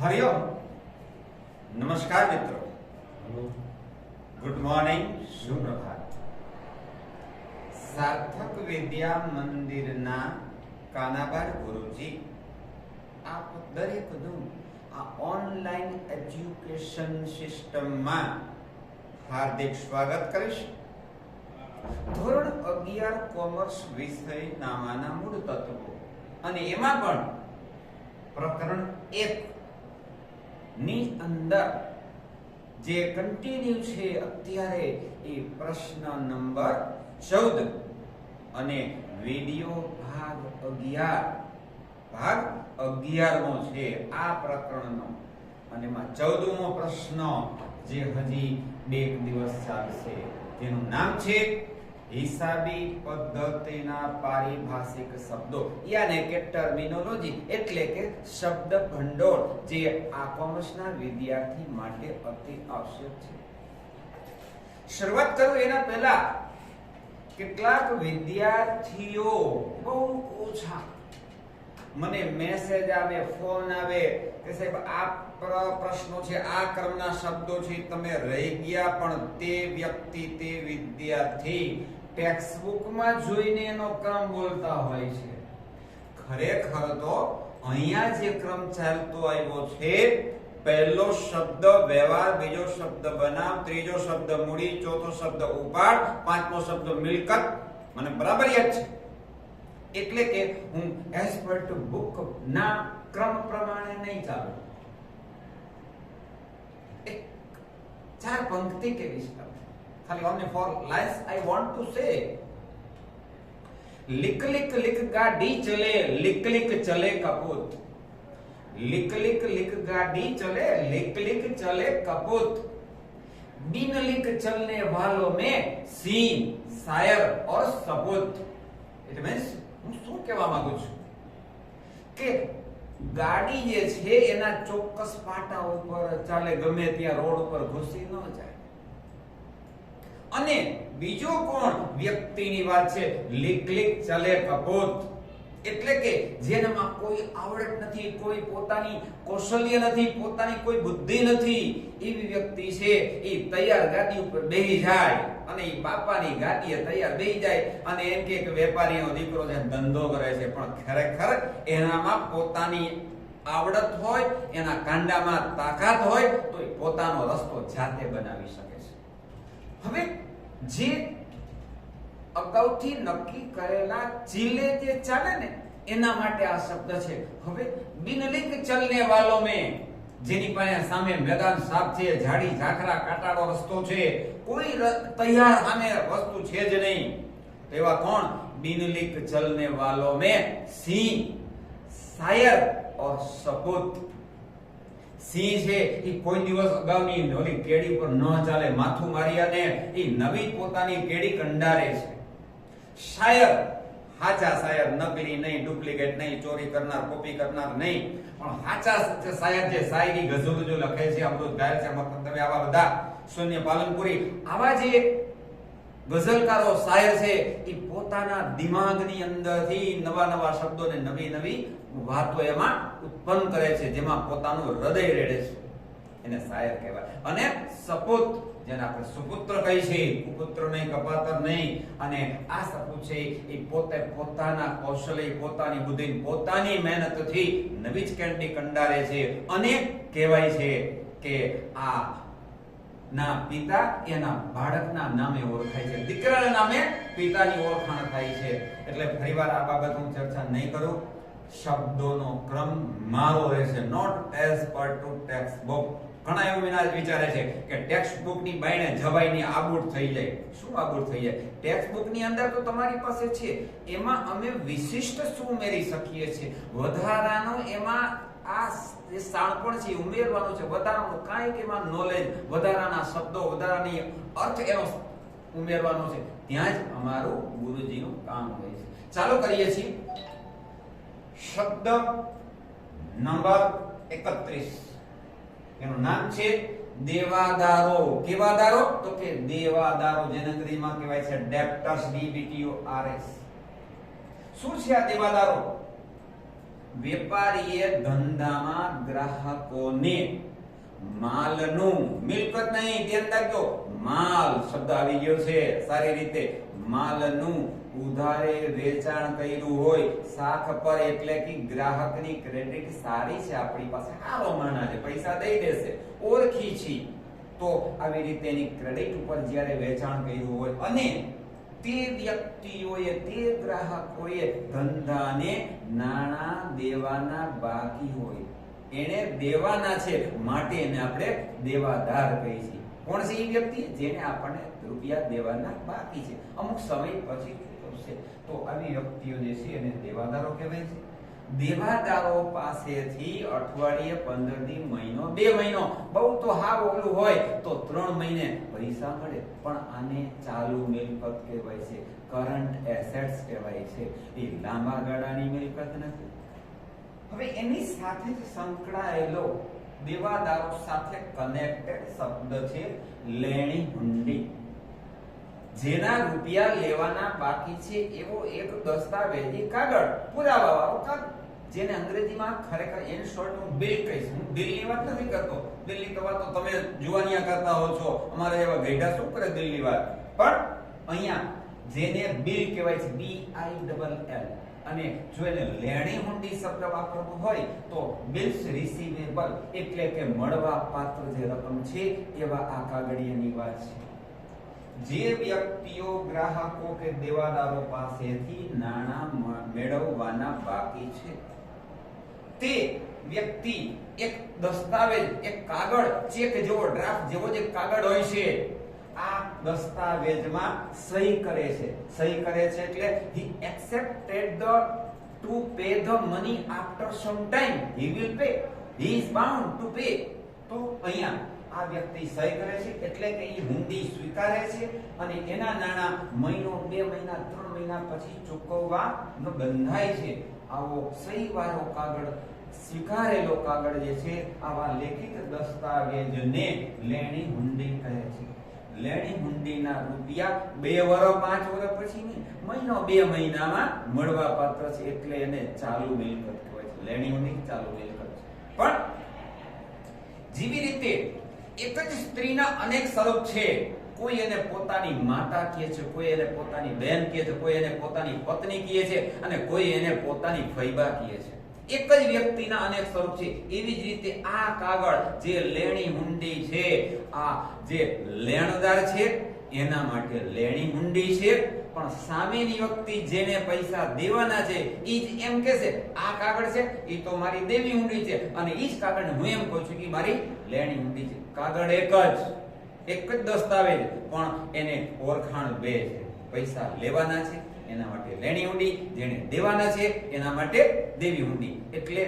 हरिओम। नमस्कार मित्रों, good morning, सुप्रभात। सार्थक विद्या मंदिरना कानाबार गुरुजी आप दरेकનું આ ઓનલાઈન એજ્યુકેશન સિસ્ટમમાં હાર્દિક સ્વાગત કરીશ। ધોરણ 11 કોમર્સ વિષય નામાના મૂળ તત્વો અને એમાં પણ પ્રકરણ 1 ની અંદર જે કન્ટિન્યુ છે અત્યારે એ પ્રશ્ન નંબર 14 અને વિડિયો ભાગ 11મો છે આ પ્રકરણનો, અને એમાં 14મો પ્રશ્ન જે હજી 2 દિવસ ચાલશે તેનું નામ છે હિસાબી પદ્ધતિના પારિભાષિક શબ્દો, યાને કે ટર્મિનોલોજી એટલે કે શબ્દ ભંડોળ, જે આ કોમર્સના વિદ્યાર્થી માટે અતિ આવશ્યક છે। શરૂઆત કરું એના પહેલા કેટલાક વિદ્યાર્થીઓ બહુ ઓછા મને મેસેજ આવે, ફોન આવે કે સાહેબ આ પ્રશ્નો છે, આ ક્રમના શબ્દો છે, તમે રહી ગયા, પણ તે વ્યક્તિ, તે વિદ્યાર્થી ટેક્સ્ટબુકમાં જોઈને એનો ક્રમ બોલતા હોય છે। ખરેખર તો અહીંયા જે ક્રમ ચાલતો આવ્યો છે, પહેલો શબ્દ વ્યવહાર, બીજો શબ્દ બનામ, ત્રીજો શબ્દ મૂડી, ચોથો શબ્દ ઉપાડ, પાંચમો શબ્દ મિલકત, મને બરાબર યાદ છે। એટલે કે હું એઝ પર ટુ બુક ના ક્રમ પ્રમાણે નહીં ચાલું। એક 4 પંક્તિ કેવી છે, ખાલી only for lines I want to say। लिक लिक लिक गाड़ी चले, लिक लिक चले कपूत, लिक लिक लिक गाड़ी चले, लिक लिक चले कपूत, बिन लिक चलने वालों में सीन, शायर और सपूत। इट मींस હું શું કહેવા માંગુ છું કે ગાડી જે છે એના ચોક્કસ પાટા ઉપર ચાલે, ગમે ત્યાં રોડ ઉપર ઘૂસી ન જાય। અને બીજો કોણ વ્યક્તિની વાત છે, લીક લીક ચલે કપૂત, એટલે કે જેનામાં કોઈ આવડત નથી, કોઈ પોતાની કૌશલ્ય નથી, પોતાની કોઈ બુદ્ધિ નથી, એવી વ્યક્તિ છે એ તૈયાર ગાડી ઉપર બેહી જાય અને એ બાપાની ગાડીએ તૈયાર બેહી જાય અને એમ કે વેપારીનો દીકરો છે, ધંધો કરે છે, પણ ખરેખર એનામાં પોતાની આવડત હોય, એના કાંડામાં તાકાત હોય તો એ પોતાનો રસ્તો જાતે બનાવી શકે છે। હવે જે અગાઉથી નક્કી કરેલા ચીલે જે ચાલે ને એના માટે આ શબ્દ છે। હવે બિનલિંગ ચલને વાલો મેં, જેની પાસે સામે મેદાન સાફ છે, ઝાડી ઝાખરા કાંટાળો રસ્તો છે, કોઈ તૈયાર સામે વસ્તુ છે જ નહીં, એવા કોણ બિનલિંગ ચલને વાલો મેં સિંહ, શાયર और સપૂત। સિંહ છે એ કોઈ દિવસ અગાઉની ઓલી કેડી પર ન ચાલે, માથું મારી અને એ નવી પોતાની કેડી કંડારે છે। શાયર, હાચા શાયર, નકલી નહીં, ડુપ્લિકેટ નહીં, ચોરી કરનાર, કોપી કરનાર નહીં, પણ હાચા શાયર જે શાયરી ગઝલ જો લખે છે, અમૃત ગાય છે, મકતબે, આવા બધા શૂન્ય પાલનપુરી, આવા જે ગઝલકારો, શાયર છે એ પોતાના દિમાગની અંદરથી નવા નવા શબ્દો ને નવી નવી વાતો એમાં ઉત્પન્ન કરે છે, જેમાં પોતાનું હૃદય રેડે છે, એને શાયર કહેવાય। અને સપૂત, જેને આપણે સુપુત્ર કહી છે, કુપુત્ર નહીં, કપાતર નહીં, અને આ સપૂત છે એ પોતે પોતાના કૌશલ્ય, પોતાની બુદ્ધિ, પોતાની મહેનતથી નવી જ કેન્ડી કંડારે છે, અને કહેવાય છે કે આ ના પિતા એના બાળકના નામે ઓળખાય છે, દીકરાના નામે પિતાની ઓળખાણ થાય છે। એટલે ફરીવાર આ બાબત હું ચર્ચા નહીં કરું, શબ્દોનો ક્રમ મારો રહેશે, not as per to textbook. ઘણા એવું વિચારે છે કે ટેક્સ્ટ બુક ની બાયણે જવાઈની આબૂટ થઈ જાય। શું આબૂટ થઈ જાય? ટેક્સ્ટ બુક ની અંદર તો તમારી પાસે છે, એમાં અમે વિશિષ્ટ શું ઉમેરી શકીએ છીએ, વધારાનું એમાં આ જે શાણપણ છે ઉમેરવાનું છે, વધારાનું કાંઈક એમાં નોલેજ, વધારાના શબ્દો, વધારાની અર્થ એનો ઉમેરવાનો છે, ત્યાં જ અમારું ગુરુજીનું કામ હોય છે। ચાલો કરીએ છીએ શબ્દ નંબર 31, એનું નામ છે દેવાદારો। કેવા દારો? તો કે દેવાદારો, જેને અંગ્રેજીમાં કહેવાય છે ડેપ્ટર્સ, DBTORS। શું છે આ દેવાદારો? વેપારીએ ધંધામાં ગ્રાહકોને માલનું, મિલકત નહીં, ધ્યાન રાખજો, માલ શબ્દ આવી ગયો છે સારી રીતે, માલનું ઉધારે વેચાણ કર્યું હોય શાખ પર, એટલે કે ગ્રાહકની ક્રેડિટ સારી છે, આપણી પાસે સારો માણા છે, પૈસા દઈ દેશે, ઓળખી છી, તો આવી રીતે એની ક્રેડિટ ઉપર જ્યારે વેચાણ કર્યું હોય અને તે વ્યક્તિઓએ, તે ગ્રાહકોએ ધંધાને નાણાં દેવાના બાકી હોય, એને દેવાના છે માટે એને આપણે દેવાદાર કહીએ છીએ. કોણ છે એ વ્યક્તિ? જેને આપણને રૂપિયા દેવાના બાકી છે, અમુક સમય પછી ચૂકવશે, તો આવી વ્યક્તિઓ જે છે એને દેવાદારો કહેવાય છે. દેવાદારો પાસેથી અઠવાડિયે, 15 દી, મહિનો, 2 મહિનો, બહુ તો હાવ ઓલું હોય તો 3 મહિને પૈસા મળે, પણ આને ચાલુ મિલકત કહેવાય છે, કરંટ એસેટ્સ કહેવાય છે, એ લાંબા ગાળાની મિલકત નથી. હવે એની સાથે જ સંકળાયેલો દેવાદારો સાથે કનેક્ટેડ શબ્દ છે લેણી હુંડી. જેના રૂપિયા લેવાના બાકી છે એવો એક દસ્તાવેજી કાગળ, પુરાવાવાળો કાગળ, જેને અંગ્રેજીમાં ખરેખર ઇન શોર્ટ હું બિલ કહીશ. હું બિલની વાત નથી કરતો, બિલની તો વાત તો તમે જુવાનિયા કરતા હો છો, અમારે એવા ગઈઢા શું કરે બિલની વાત, પણ અહીંયા જેને બિલ કહેવાય છે, BILL, અને જો એને લેણી હુંડી શબ્દ વાપરવો હોય તો બિલ્સ રિસીવેબલ, એટલે કે મળવા પાત્ર જે રકમ છે એવા આ કાગળિયાની વાત છે. જે વ્યક્તિઓ ગ્રાહકો કે દેવાદારો પાસેથી નાણાં મેળવવાના બાકી છે તે વ્યક્તિ એક દસ્તાવેજ, એક કાગળ, ચેક જેવો, ડ્રાફ્ટ જેવો જે કાગળ હોય છે, આ દસ્તાવેજમાં સહી કરે છે. સહી કરે છે એટલે he accepted to pay the money after some time, he will pay, he is bound to pay. તો અહીંયા આ વ્યક્તિ સહી કરે છે એટલે કે એ હુંડી સ્વીકારે છે અને એના નાણાં મહિનો, 2 મહિના, 3 મહિના પછી ચૂકવવાનો બંધાય છે. આવો સહી વાળો કાગળ, સ્વીકારેલો કાગળ જે છે, આવા લેખિત દસ્તાવેજને લેણી હુંડી કહે છે. લેણી હુંડીના રૂપિયા 2 વર્ષ, 5 વર્ષ પછી નહીં, મહિનો, 2 મહિનામાં મળવા પાત્ર છે, એટલે એને ચાલુ મિલકત કહેવાય છે. લેણી હુંડી ચાલુ મિલકત છે. પણ જેવી રીતે એક જ સ્ત્રીના અનેક સ્વરૂપ છે, કોઈ એને પોતાની માતા કહે છે, કોઈ એને પોતાની બહેન કહે છે, કોઈ એને પોતાની પત્ની કહે છે અને કોઈ એને પોતાની ફૈબા કહે છે. એક જ વ્યક્તિના અનેક સ્વરૂપ છે. એવી જ રીતે આ કાગળ જે લેણી હુંડી છે, આ જે લેણદાર છે એના માટે લેણી હુંડી છે, પણ સામેની વ્યક્તિ જેને પૈસા દેવાના છે ઈ જ એમ કહેશે આ કાગળ છે ઈ તો મારી દેવી હુંડી છે, અને ઈ જ કાગળને હું એમ કહું છું કે મારી લેણી હુંડી છે. કાગળ એક જ દસ્તાવેજ, પણ એને ઓળખાણ 2 છે. પૈસા લેવાના છે એના માટે લેણી હુંડી, જેને દેવાના છે એના માટે દેવી હુંડી. એટલે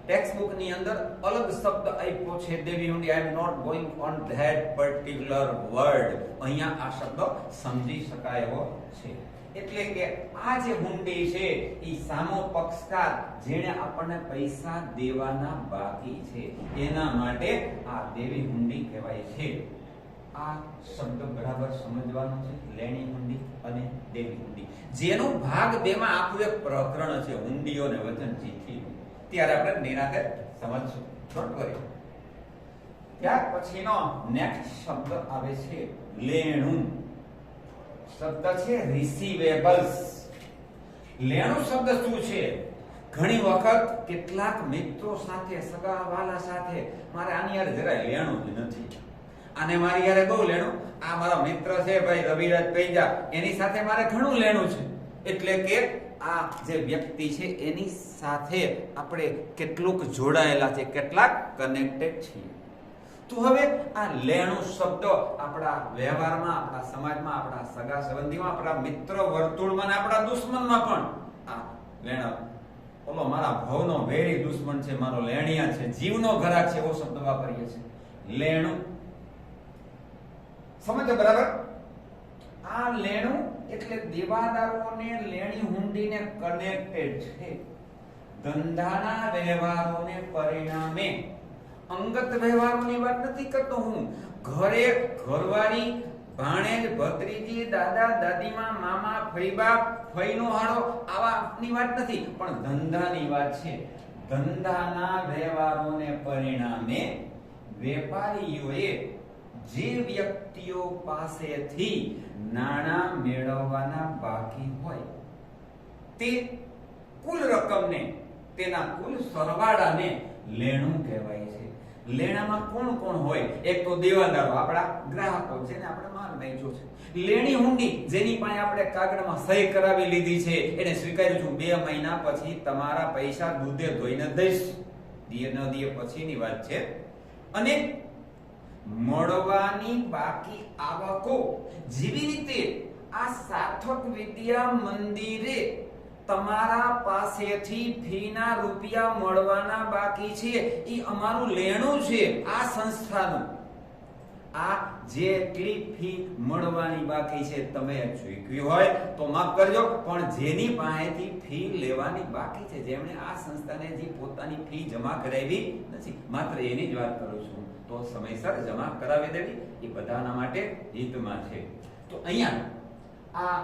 ટેક્સ્ટ બુક ની અંદર અલગ શબ્દ આપ્યો છે દેવી હુંડી. I am not going on that particular word. અહીંયા આ શબ્દ સમજી શકાય એવો છે. એટલે કે આ જે હુંડી છે એ સામો પક્ષકાર, જેને આપણને પૈસા દેવાના બાકી છે એના માટે આ દેવી હુંડી કહેવાય છે. આ શબ્દ બરાબર સમજવાનો છે, લેણી હુંડી અને દેવી હુંડી, જેનું ભાગ 2 માં આખું એક પ્રકરણ છે, હુંડીઓ ને વચન ચિઠ્ઠી. ત્યારે આપણે નિરાંતે સમજશું. Don't worry. ત્યાર પછીનો નેક્સ્ટ શબ્દ આવે છે લેણું. શબ્દ છે રિસીવેબલ્સ. લેણું શબ્દ શું છે? ઘણી વખત કેટલાક મિત્રો સાથે, સગા વાલા સાથે, મારે આની યાર જરાય લેણું જ નથી, આને મારી યારે બહુ લેણું, આ મારા મિત્ર છે ભાઈ રવિરાજ પૈજા, એની સાથે મારે ઘણું લેણું છે. એટલે કે આ જે વ્યક્તિ છે એની સાથે આપણે કેટલુંક જોડાયેલા છે, કેટલાક કનેક્ટેડ છીએ. તો હવે આ લેણું શબ્દ આપણા વ્યવહારમાં, આપણા સમાજમાં, આપણા સગા સંબંધીમાં, આપણા મિત્ર વર્તુળમાં અને આપણા દુશ્મનમાં પણ આ લેણું, ઓલો મારા ભવનો વેરી દુશ્મન છે, મારો લેણિયા છે, જીવનો ઘરાક છે, એવો શબ્દ વાપરીએ છીએ. લેણું સમજો બરાબર? આ લેણું એટલે દેવાદારોને લેણી હુંડીને કનેક્ટેડ છે. ધંધાના વ્યવહારોને પરિણામે, અંગત વ્યવહારોની વાત નથી કરતો હું, ઘરે ઘરવાળી, ભાણેજ, ભત્રીજી, દાદા દાદીમાં, મામા, ફૈબા, ફઈનો હાડો આવાની વાત નથી, પણ ધંધાની વાત છે. ધંધાના વ્યવહારોને પરિણામે વેપારીઓએ જે વ્યક્તિઓ પાસેથી નાણાં મેળવવાના બાકી હોય તે કુલ રકમને, તેના કુલ સરવાળાને લેણું કહેવાય છે. લેણામાં કોણ કોણ હોય? એક તો દેવાદારો, આપણા ગ્રાહકો છે ને, આપણે માલ વેચ્યો છે. લેણી હુંડી, જેની પાસે આપણે કાગળમાં સહી કરાવી લીધી છે, એને સ્વીકાર્યું છું 2 મહિના પછી તમારા પૈસા દૂધે ધોઈને દઈશ, દીએ ન દીએ પછીની વાત છે. અને મળવાની બાકી આવકો, જેવી રીતે આ સાર્થક વિદ્યા મંદિરે તમારા પાસેથી ફીના રૂપિયા મળવાના બાકી છે, એ અમારું લેણું છે. આ સંસ્થાનું આ જેટલી ફી મળવાની બાકી છે તમે ચૂકવી હોય તો માફ કરજો, પણ જેની પાસેથી ફી લેવાની બાકી છે, જેમણે આ સંસ્થાને જે પોતાની ફી જમા કરાવી નથી, માત્ર એની જ વાત કરું છું, તો સમયસર જમા કરાવી દેવી એ બધાના માટે હિતમાં છે. તો અહીંયા આ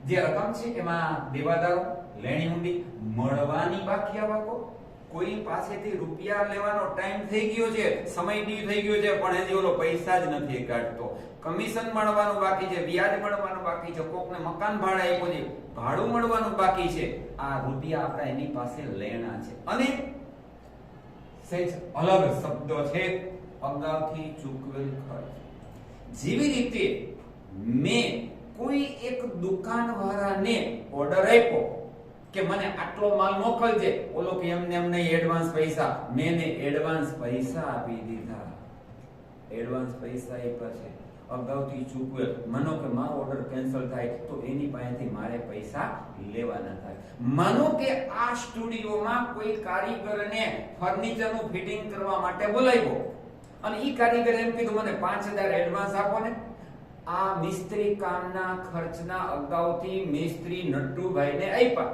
જે રકમ છે એમાં દેવાદારો, લેણી હુંડી, મળવાની બાકી આવકો, કોઈ પાસેથી રૂપિયા લેવાનો ટાઈમ થઈ ગયો છે, સમય ડી થઈ ગયો છે, પણ હજી ઓલો પૈસા જ નથી કાઢતો, કમિશન મળવાનું બાકી છે, વ્યાજ મળવાનું બાકી છે, કોકને મકાન ભાડે આપ્યો છે, ભાડું મળવાનું બાકી છે, આ રૂપિયા આપણા એની પાસે લેણા છે. અને સહેજ અલગ શબ્દો છે, અગાઉથી ચૂકવેલ ખર્ચ. જેવી રીતે મેં કોઈ એક દુકાનવાળાને ઓર્ડર આપ્યો કે મને આટલો માલ મોકલજે, ઓલો કે એમને એડવાન્સ પૈસા, મેં એડવાન્સ પૈસા આપી દીધા, એડવાન્સ પૈસા આપ્યા છે, અગાઉથી ચૂકવેલ. માનો કે મારો ઓર્ડર કેન્સલ થાય તો એની પાસેથી મારે પૈસા લેવાના થાય. માનો કે આ સ્ટુડિયોમાં કોઈ કારીગરને ફર્નિચરનું ફિટિંગ કરવા માટે બોલાવ્યો અને ઈ કારીગરે એમ કીધું મને 5000 એડવાન્સ આપો ને. આ મિસ્ત્રી કામના ખર્ચના અગાઉથી મિસ્ત્રી નટુભાઈને આપ્યા.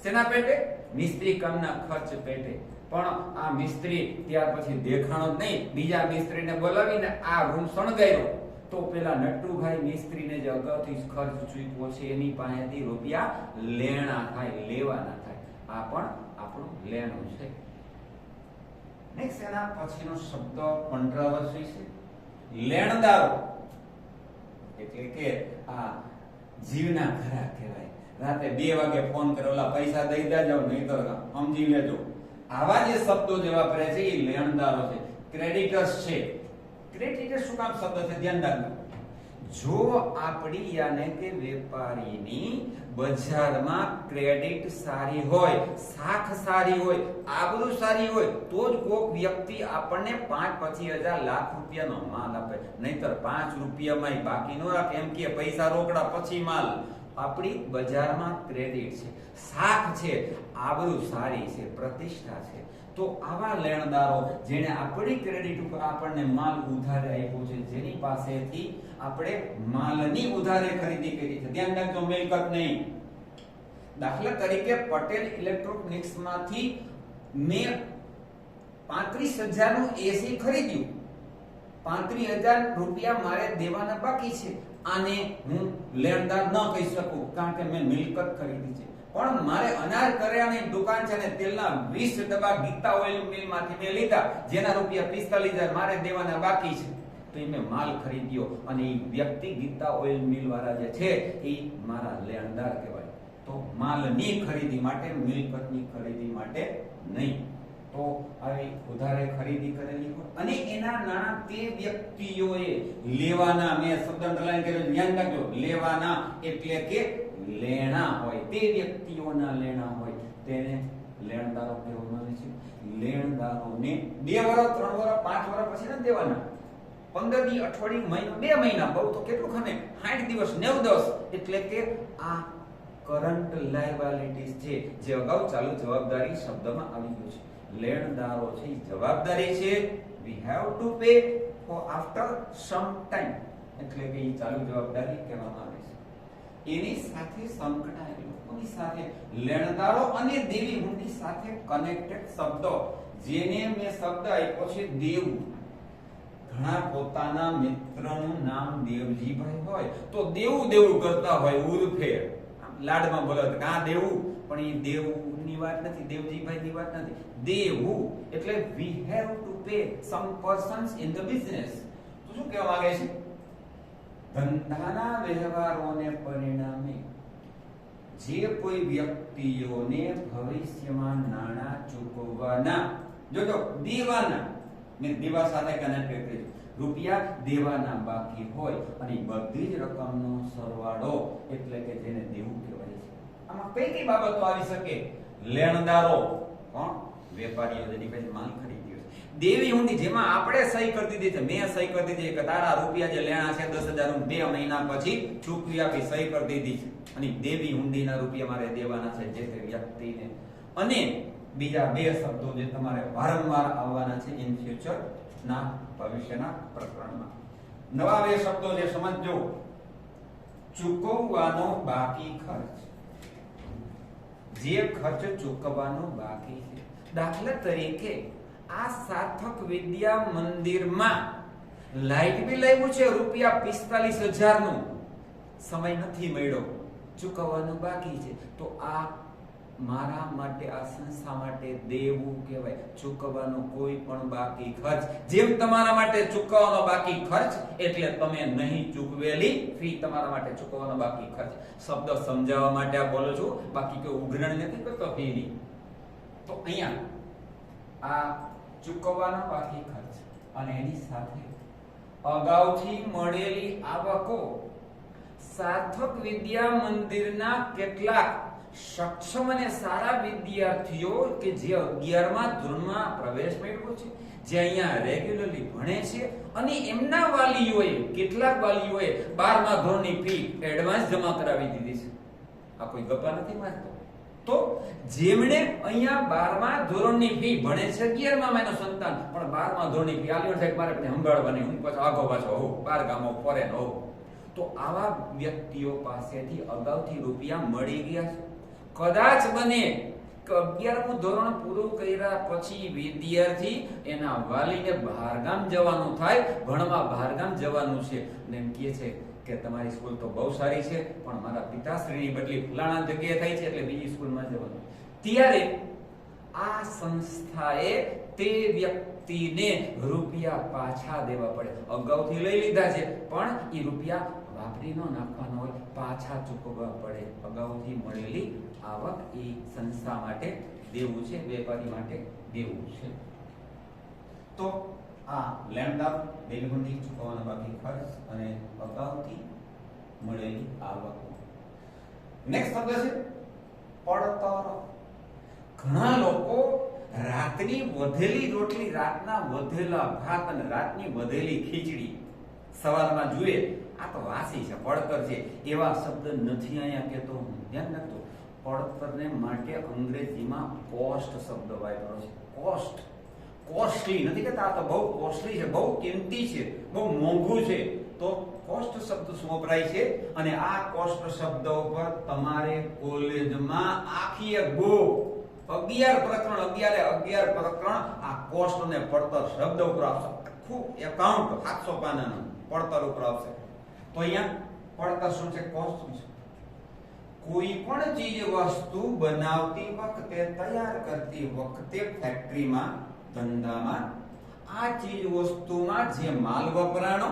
શેના પેટે? મિસ્ત્રી કામના ખર્ચ પેટે. પણ આ મિસ્ત્રી ત્યાર પછી દેખાણો જ નહીં, બીજા મિસ્ત્રીને બોલાવીને આ રૂમ શણગાર્યો, તો પેલા નટુભાઈ મિસ્ત્રીને જે અગાઉથી ખર્ચ ચૂકવ્યો છે એની પાસેથી રૂપિયા લેણા થાય, લેવાના થાય. આ પણ આપણું લેણું છે. નેક્સ્ટ એના પછીનો શબ્દ કોન્ટ્રાવર્સી છે, લેણદારો. એટલે કે આ જીવના ઘરા કહેવાય. રાતે 2 વાગે ફોન કરે, ઓલા પૈસા દઈ દેજો નહીં તો સમજી લેજો. આવા જે શબ્દો જે વાપરે છે એ લેણદારો છે. ક્રેડિટર્સ છે. ક્રેડિટર શું કામ શબ્દ છે ધ્યાન રાખજો. જો આપણી યાને કે વેપારીની બજારમાં ક્રેડિટ સારી હોય, સાખ સારી હોય, આબરૂ સારી હોય, તો જ કોક વ્યક્તિ આપણને 5-25,000 લાખ રૂપિયાનો માલ આપે. નહીતર 5 રૂપિયામાં બાકી ન રાખે, એમ કે પૈસા રોકડા પછી માલ. આપણી બજારમાં ક્રેડિટ છે, સાખ છે, આબરૂ સારી છે, પ્રતિષ્ઠા છે, તો આવા લેણદારો જેને આપણી ક્રેડિટ ઉપર આપણને માલ ઉધારે આપ્યો છે, જેની પાસેથી આપણે માલની ઉધારે ખરીદી કરી છે. ધ્યાન રાખજો, મિલકત નહીં. દાખલા તરીકે પટેલ ઇલેક્ટ્રોનિક્સ માંથી મેં 35,000 નું એસી ખરીદ્યું, 35,000 રૂપિયા મારે દેવાના બાકી છે. આને હું લેણદાર ન કહી શકું, કારણ કે મેં મિલકત ખરીદી છે. પણ મારે અનાજ કરિયાણાની દુકાન છે ને તેલના 20 ડબ્બા ગીતા ઓઇલ મિલ માંથી મેં લીધા, જેના રૂપિયા 45,000 મારે દેવાના બાકી છે, તો એ મેં માલ ખરીદ્યો અને એ વ્યક્તિ ગીતા ઓઇલ મિલ વાળા જે છે એ મારા લેણદાર કહેવાય. તો માલની ખરીદી માટે, મિલકતની ખરીદી માટે નહીં. તો આવી ઉધારે ખરીદી કરેલી હોય અને એના નાણાં તે વ્યક્તિઓએ લેવાના, મેં શબ્દ અંડરલાઈન કર્યો, ધ્યાન રાખજો, લેવાના એટલે કે લેણા હોય, તે વ્યક્તિઓના લેણા હોય, તેને લેણદારો કહેવામાં આવે છે. લેણદારોને 2 વર્ષ, 3 વર્ષ, 5 વર્ષ પછી ન દેવાના. 15 દી, અઠવાડિયું, મહિનો, 2 મહિના, બહુ તો કેટલું ખમે 60 દિવસ, 90 દિવસ. એટલે કે આ કરંટ લાયબિલિટીઝ છે, જે અગાઉ ચાલુ જવાબદારી શબ્દમાં આવી ગયું છે. લેણદારો છે જવાબદારી છે, we have to pay for after some time, એટલે કે ચાલુ જવાબદારી કહેવામાં આવે છે. એની સાથે સંકળાયેલો, કોની સાથે? લેણદારો અને દેવી હુંડી સાથે કનેક્ટેડ શબ્દો, જેને મેં શબ્દ આપ્યો છે દેવું. ઘણા પોતાના મિત્રનું નામ દેવજીભાઈ હોય તો દેવું દેવું કરતા હોય, ઉર્ફે આમ લાડમાં બોલે કે આ દેવું, પણ એ દેવની વાત નથી, દેવજીભાઈની વાત નથી. દેવું એટલે we have to pay some persons in the business. તો શું કહેવા માંગે છે? ધંધાના વ્યવહારોને પરિણામે જે કોઈ વ્યક્તિઓને ભવિષ્યમાં નાણાં ચૂકવવાના, જોજો દેવાના, મેં દેવા સાથે કનેક્ટ કર્યું, રૂપિયા દેવાના બાકી હોય અને બધી જ રકમનો સરવાળો એટલે કે જેને દેવું કહેવાય છે. આમાં કઈ કઈ બાબતો આવી શકે? લેણદારો, કોણ? વેપારીઓ જેની પાસે માલ ખરીદ્યો છે. દેવી હુંડી, જેમાં આપણે સહી કરી દીધી છે, મેં સહી કરી દીધી કે તારા રૂપિયા જે લેણા છે 10,000 હું 2 મહિના પછી ચૂકવી આપી, સહી કરી દીધી છે. અને દેવી હુંડીના રૂપિયા મારે દેવાના છે જે તે વ્યક્તિને. અને બીજા બે શબ્દો જે તમારે વારંવાર આવવાના છે ઇન ફ્યુચર ના ભવિષ્યના પ્રકરણમાં. નવા બે શબ્દો જે સમજો. ચૂકવવાનો બાકી ખર્ચ, જે ખર્ચ ચૂકવવાનો બાકી છે. દાખલા તરીકે આ સાર્થક વિદ્યા મંદિરમાં લાઇટ બિલ આવ્યું છે રૂપિયા 45,000 નું, સમય નથી મળ્યો, ચૂકવવાનું બાકી છે. તો આ મારા માટે, આ સંસ્થા માટે દેવું કહેવાય. ચૂકવવાનો કોઈ પણ બાકી ખર્ચ, જેમ તમારા માટે ચૂકવવાનો બાકી ખર્ચ એટલે તમે નહીં ચૂકવેલી ફી તમારા માટે ચૂકવવાનો બાકી ખર્ચ. શબ્દ સમજાવવા માટે આ બોલું છું, બાકી કોઈ ઉઘરાણી નથી કરતો ફીની. તો અહીંયા આ ચૂકવવાનો બાકી ખર્ચ અને એની સાથે અગાઉથી મળેલી આવકો સાર્થક વિદ્યા મંદિરના કેટલાક સક્ષમ અને સારા વિદ્યાર્થીઓ કે જે 11મા ધોરણમાં પ્રવેશ મેળવ્યો છે, જે અહીંયા રેગ્યુલરલી ભણે છે અને એમના વાલીઓએ, કેટલાક વાલીઓએ 12મા ધોરણની ફી એડવાન્સ જમા કરાવી દીધી છે. આ કોઈ ગપ્પા નથી મારતો. તો જેમણે અહીંયા 12મા ધોરણની ફી ભણે છે, 11મા મહિનો સંતાન પણ 12મા ધોરણની ફી આલ્યો છે, મારે પણ સંભાળવાની, હું પાછો આગો પાછો હોઉં, 12 ગામો ફોરેન હોઉં. તો આવા વ્યક્તિઓ પાસેથી અગાઉથી રૂપિયા મળી ગયા છે. કદાચ બને કે 11મું ધોરણ પૂરું કર્યા પછી વિદ્યાર્થી એના વાલીને બહારગામ જવાનું થાય, ભણવા બહારગામ જવાનું છે, અને એમ કહે છે કે તમારી સ્કૂલ તો બહુ સારી છે પણ મારા પિતાશ્રીની બદલી ફલાણા જગ્યાએ થઈ છે એટલે બીજી સ્કૂલમાં જવાનું. ત્યારે આ સંસ્થાએ તે વ્યક્તિને રૂપિયા પાછા દેવા પડે. અગાઉથી લઈ લીધા છે પણ એ રૂપિયા વાપરી ન નાખવાનો હોય, પાછા ચૂકવવા પડે. અગાઉથી મળેલી આવક એ સંસ્થા માટે દેવું છે, વેપારી માટે દેવું છે. તો આ લેણદાર, દેલહુંડી, ચૂકવવાનો બાકી ખર્ચ અને અગાઉથી મળેલી આવક. નેક્સ્ટ શબ્દ છે પડતર. ઘણા લોકો રાતની વધેલી રોટલી, રાતના વધેલા ભાત અને રાતની વધેલી ખીચડી સવારમાં જોઈએ, આ તો વાસી છે, પડતર છે, એવા શબ્દ નથી અહીંયા કહેતો હું. ધ્યાન રાખજો, પડતરને માટે અંગ્રેજીમાં કોસ્ટ શબ્દ વાપર્યો છે. કોસ્ટ, કોસ્ટલી નથી કહેતા, આ તો બહુ કોસ્ટલી છે, બહુ કિંમતી છે, બહુ મોંઘું છે. તો કોસ્ટ શબ્દ શું વપરાય છે? અને આ કોસ્ટ શબ્દ ઉપર તમારે કોલેજમાં આખી એક બુક 11 પ્રકરણ આ કોસ્ટ અને પડતર શબ્દ ઉપર આવશે. આખું એકાઉન્ટ 700 પાનાનું પડતર ઉપર આવશે. તો અહીંયા પડતર શું છે, કોસ્ટ શું છે? કોઈ પણ ચીજ વસ્તુ બનાવતી વખતે, તૈયાર કરતી વખતે ફેક્ટરીમાં, ધંધામાં આ ચીજ વસ્તુમાં જે માલ વપરાણો,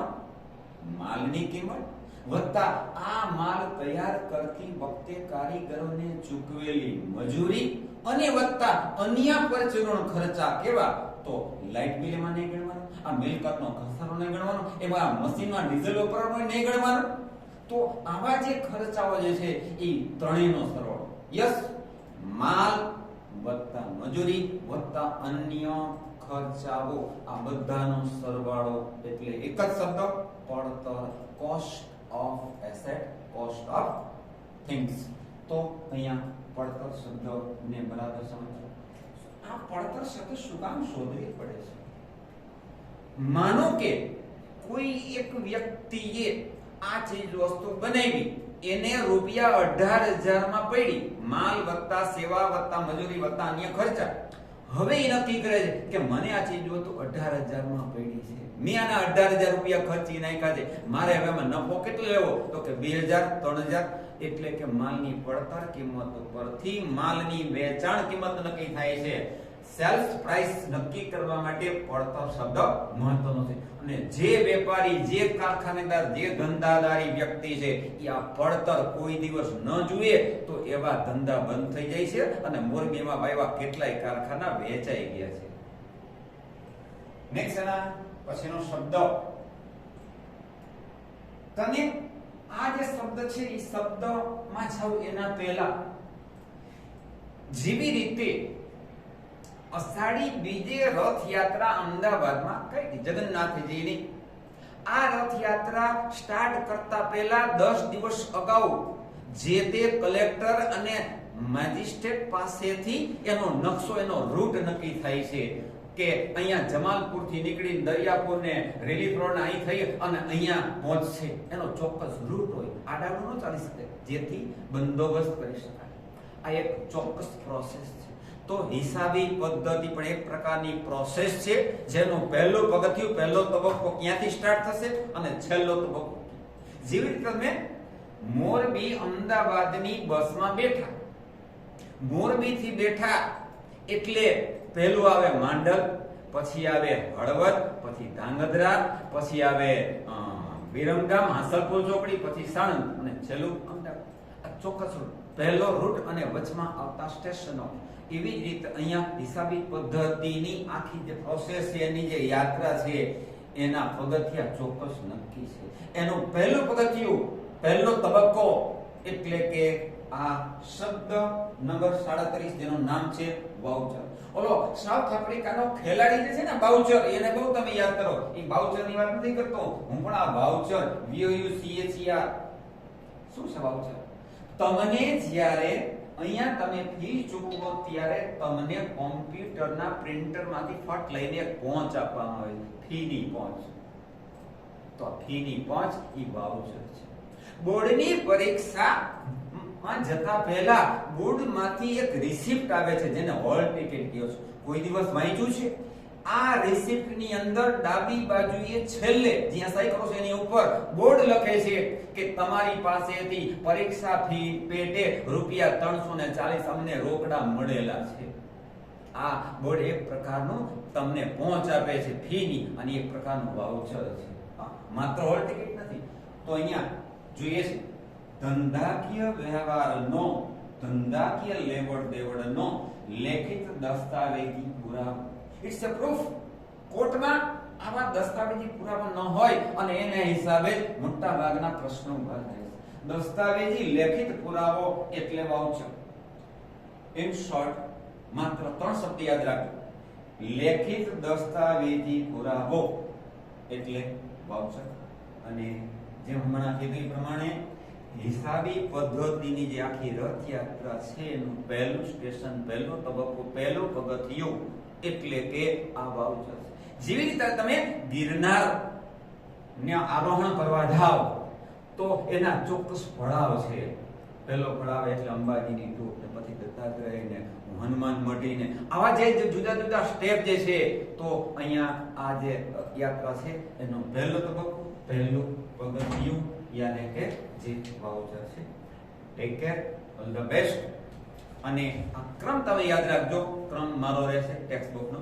માલની કિંમત વત્તા આ માલ તૈયાર કરતી વખતે કારીગરોને ચૂકવેલી મજૂરી અને વત્તા અન્ય પરચુરણ ખર્ચા. કેવા? તો લાઇટ બિલ એમાં નહીં ગણવાનું, આ મિલકતનો ખર્ચાનો નહીં ગણવાનો, એમાં મશીનમાં ડીઝલ વપરાવાનો નહીં ગણવાનો. તો આવા જે ખર્ચાઓ જે છે એ ત્રણેયનો સરવાળો, યસ, માલ વત્તા મજૂરી વત્તા અન્ય ખર્ચાઓ, આ બધાનો સરવાળો એટલે એક જ શબ્દ પડતર. Cost of asset, cost of things. તો અહીંયા પડતર શબ્દને બરાબર સમજો. આ પડતર શબ્દ શું કામ શોધવી પડે છે? માનો કે કોઈ એક વ્યક્તિએ આ ચીજ વસ્તુ બનાવી, એને રૂપિયા 18,000 માં પડી, માલ વત્તા સેવા વત્તા મજૂરી વત્તા અન્ય ખર્ચા. હવે એ નક્કી કરે છે કે મને આ ચીજ તો 18,000 માં પડી છે, મેં આના 18,000 રૂપિયા ખર્ચી નાખ્યા છે, મારે હવે એમાં નફો કેટલો લેવો? તો કે 2,000 3,000. એટલે કે માલની પડતર કિંમત પરથી માલની વેચાણ કિંમત નક્કી થાય છે. સેલ્સ પ્રાઇસ નક્કી કરવા માટે પડતર શબ્દ મહત્વનો છે. અને જે વેપારી, જે કારખાનેદાર, જે ધંધાદારી વ્યક્તિ છે એ આ પડતર કોઈ દિવસ ન જુએ તો એવા ધંધા બંધ થઈ જાય છે. અને મોરબીમાં વાયવા કેટલાય કારખાના વેચાઈ ગયા છે. નેક્સ્ટ એના પછીનો શબ્દ, તમે આ જે શબ્દ છે એ શબ્દમાં જાવ એના પહેલા જેવી રીતે અષાઢી બીજે રથયાત્રા અમદાવાદમાં કઈ જગન્નાથજીની આ રથયાત્રા સ્ટાર્ટ કરતા પહેલા 10 દિવસ અગાઉ જે તે કલેક્ટર અને મેજિસ્ટ્રેટ પાસેથી એનો નકશો, એનો રૂટ નક્કી થાય છે કે અહીંયા જમાલપુર થી નીકળીને દરિયાપુર ને રિલીફ રોડ અહીં થઈ અને અહીંયા પહોંચશે. એનો ચોક્કસ રૂટ હોય, આડાવડું ન ચાલી શકે, જેથી બંદોબસ્ત કરી શકાય. આ એક ચોક્કસ પ્રોસેસ છે. તો હિસાબી પદ્ધતિ પણ એક પ્રકારની પ્રોસેસ છે, જેનું પહેલું પગથિયું, પહેલો તબક્કો ક્યાંથી સ્ટાર્ટ થશે અને છેલ્લો તબક્કો. જેવી રીતે તમે મોરબી અમદાવાદની બસમાં બેઠા, મોરબી થી બેઠા એટલે પહેલું આવે માંડલ, પછી આવે હળવદ, પછી ધાંગધ્રા, પછી આવે વિરમગામ, હાંસલપુર ચોકડી, પછી સાણંદ અને છેલ્લું અમદાવાદ. આ ચોક્કસ રૂટ, પહેલો રૂટ અને વચમાં આવતા સ્ટેશનો. એવી જ રીતે અહીંયા હિસાબી પદ્ધતિની આખી જે પ્રોસેસ છે, એની જે યાત્રા છે, એના પગથિયા ચોક્કસ નક્કી છે. એનું પહેલું પગથિયું, પહેલો તબક્કો એટલે કે આ શબ્દ નંબર 37 જેનું નામ છે વાઉચર. ઓલો સાઉથ આફ્રિકાનો ખેલાડી જે છે ને બાઉચર, એને બહુ તમે યાદ કરો. એ બાઉચર ની વાત નથી કરતો હું, પણ આ વાઉચર VOUCHER શું છે વાઉચર? તમને જ્યારે અહીંયા તમે ફી ચૂકવો ત્યારે તમને કોમ્પ્યુટરના પ્રિન્ટરમાંથી ફટ લઈને એક પહોંચ આપવામાં આવે છે, ફીની પહોંચ. તો આ ફીની પહોંચ ઈ વાઉચર છે. બોર્ડની પરીક્ષા માં જતા પહેલા બોર્ડમાંથી એક રિસિપ્ટ આવે છે, જેને હોલ ટિકિટ કહે છે. કોઈ દિવસ વાંચ્યું છે? આ રિસિપ્ટની અંદર ડાબી બાજુએ છેલ્લે જ્યાં સહી કરો છો એની ઉપર બોર્ડ લખે છે કે તમારી પાસેથી પરીક્ષા ફી પેટે ₹340 અમને રોકડા મળેલા છે. આ બોર્ડ એક પ્રકારનું તમને પહોંચ આપે છે ફીની, અને એક પ્રકારનું વાઉચર છે. માત્ર હોલ ટિકિટ નથી. તો અહીંયા જોઈએ છે ધંધાકીય વ્યવહારનો, ધંધાકીય લેવડ દેવડનો લેખિત દસ્તાવેજી પુરાવો. It's a proof. કોર્ટમાં આવા દસ્તાવેજી પુરાવા ન હોય અને એના હિસાબે મોટા ભાગના પ્રશ્નો ઉભા થાય છે. દસ્તાવેજી લેખિત પુરાવો એટલે વાઉચર. ઇન શોર્ટ માત્ર 3 શબ્દ યાદ રાખો. લેખિત દસ્તાવેજી પુરાવો એટલે વાઉચર. અને જેમ હમણાં કીધું પ્રમાણે હિસાબી પદ્ધતિની જે આખી રથયાત્રા છે એનું પહેલું સ્ટેશન, પહેલો તબક્કો, પહેલો પગથિયું એટલે કે આ વાઉચર. જેવી રીતે તમે ગિરનાર ને આરોહણ કરવા જાવ તો એના ચોક્કસ પડાવ છે. પહેલો પડાવ એટલે અંબાજીની ટૂર, ને પછી દત્તાત્રેય ને હનુમાન મઢી ને આવા જે જુદા જુદા સ્ટેપ જે છે. તો અહીંયા આ જે યાત્રા છે એનો પહેલો તબક્કો, પહેલું પગથિયું યાને કે જે વાઉચર છે. Take care, all the best. અને આ ક્રમ તમે યાદ રાખજો. ક્રમ મારો રહેશે ટેક્સ્ટ બુક નો.